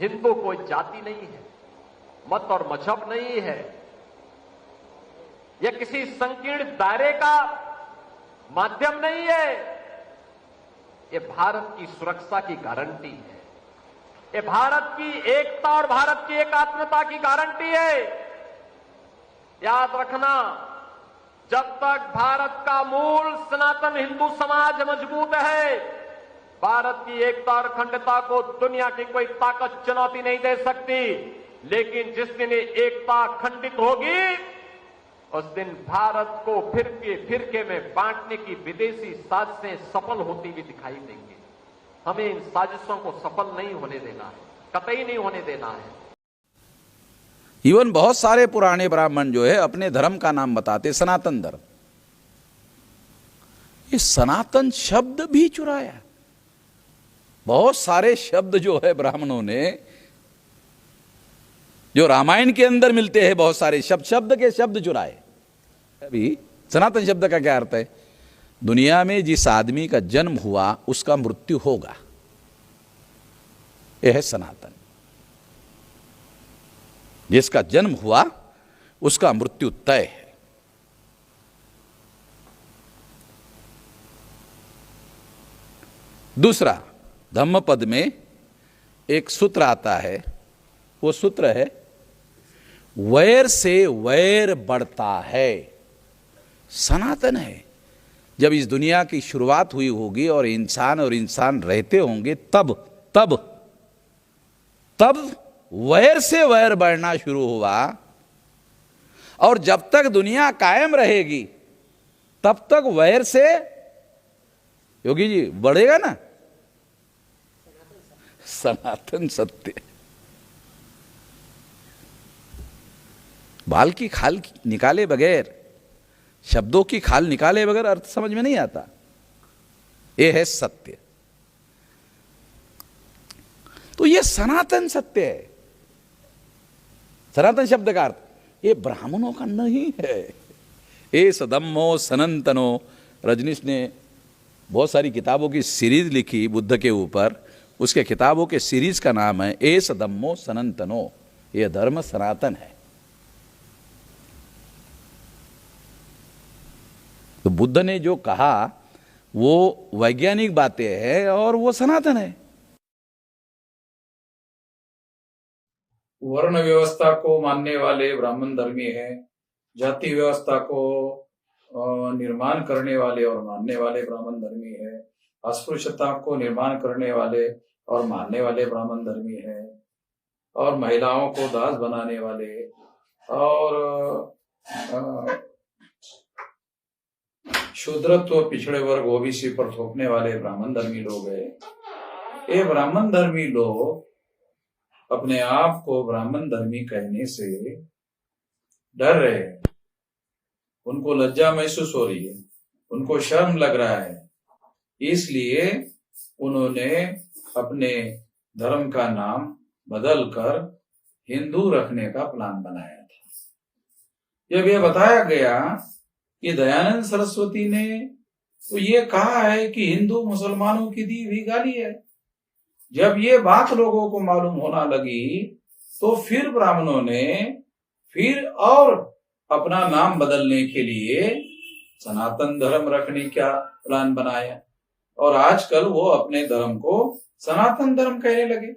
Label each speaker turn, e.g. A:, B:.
A: हिंदू कोई जाति नहीं है, मत और मजहब नहीं है, यह किसी संकीर्ण दायरे का माध्यम नहीं है, ये भारत की सुरक्षा की गारंटी है, ये भारत की एकता और भारत की एकात्मता की गारंटी है। याद रखना, जब तक भारत का मूल सनातन हिंदू समाज मजबूत है, भारत की एकता और अखंडता को दुनिया की कोई ताकत चुनौती नहीं दे सकती। लेकिन जिस दिन ये एकता खंडित होगी, उस दिन भारत को फिरके में बांटने की विदेशी साजिशें सफल होती हुई दिखाई देंगी। हमें इन साजिशों को सफल नहीं होने देना है, कतई नहीं होने देना है।
B: इवन बहुत सारे पुराने ब्राह्मण जो है अपने धर्म का नाम बताते सनातन धर्म। ये सनातन शब्द भी चुराया। बहुत सारे शब्द जो है ब्राह्मणों ने, जो रामायण के अंदर मिलते हैं, बहुत सारे शब्द के शब्द चुराए। अभी सनातन शब्द का क्या अर्थ है? दुनिया में जिस आदमी का जन्म हुआ उसका मृत्यु होगा, यह है सनातन। जिसका जन्म हुआ उसका मृत्यु तय है। दूसरा, धम्मपद में एक सूत्र आता है, वो सूत्र है वैर से वैर बढ़ता है। सनातन है। जब इस दुनिया की शुरुआत हुई होगी और इंसान रहते होंगे, तब वैर से वैर बढ़ना शुरू हुआ, और जब तक दुनिया कायम रहेगी तब तक वैर से, योगी जी, बढ़ेगा ना सनातन सत्य। बाल की खाल निकाले बगैर, शब्दों की खाल निकाले बगैर अर्थ समझ में नहीं आता। यह है सत्य। तो यह सनातन सत्य है। सनातन शब्द का अर्थ ये ब्राह्मणों का नहीं है। ए सदम्मो सनंतनो, रजनीश ने बहुत सारी किताबों की सीरीज लिखी बुद्ध के ऊपर। उसके किताबों के सीरीज का नाम है ए सदम्मो सनंतनो। यह धर्म सनातन है। तो बुद्ध ने जो कहा वो वैज्ञानिक बातें हैं और वो सनातन है।
C: वर्ण व्यवस्था को मानने वाले ब्राह्मण धर्मी हैं, जाति व्यवस्था को निर्माण करने वाले और मानने वाले ब्राह्मण धर्मी हैं, अस्पृश्यता को निर्माण करने वाले और मानने वाले ब्राह्मण धर्मी हैं, और महिलाओं को दास बनाने वाले और शूद्रत्व पिछड़े वर्ग ओबीसी पर थोपने वाले ब्राह्मण धर्मी लोग हैं। ये ब्राह्मण धर्मी लोग अपने आप को ब्राह्मण धर्मी कहने से डर रहे हैं। उनको लज्जा महसूस हो रही है, उनको शर्म लग रहा है। इसलिए उन्होंने अपने धर्म का नाम बदलकर हिंदू रखने का प्लान बनाया था। जब यह बताया गया कि दयानंद सरस्वती ने तो ये कहा है कि हिंदू मुसलमानों की दी हुई गाली है, जब ये बात लोगों को मालूम होना लगी तो फिर ब्राह्मणों ने फिर और अपना नाम बदलने के लिए सनातन धर्म रखने का प्लान बनाया, और आजकल वो अपने धर्म को सनातन धर्म कहने लगे।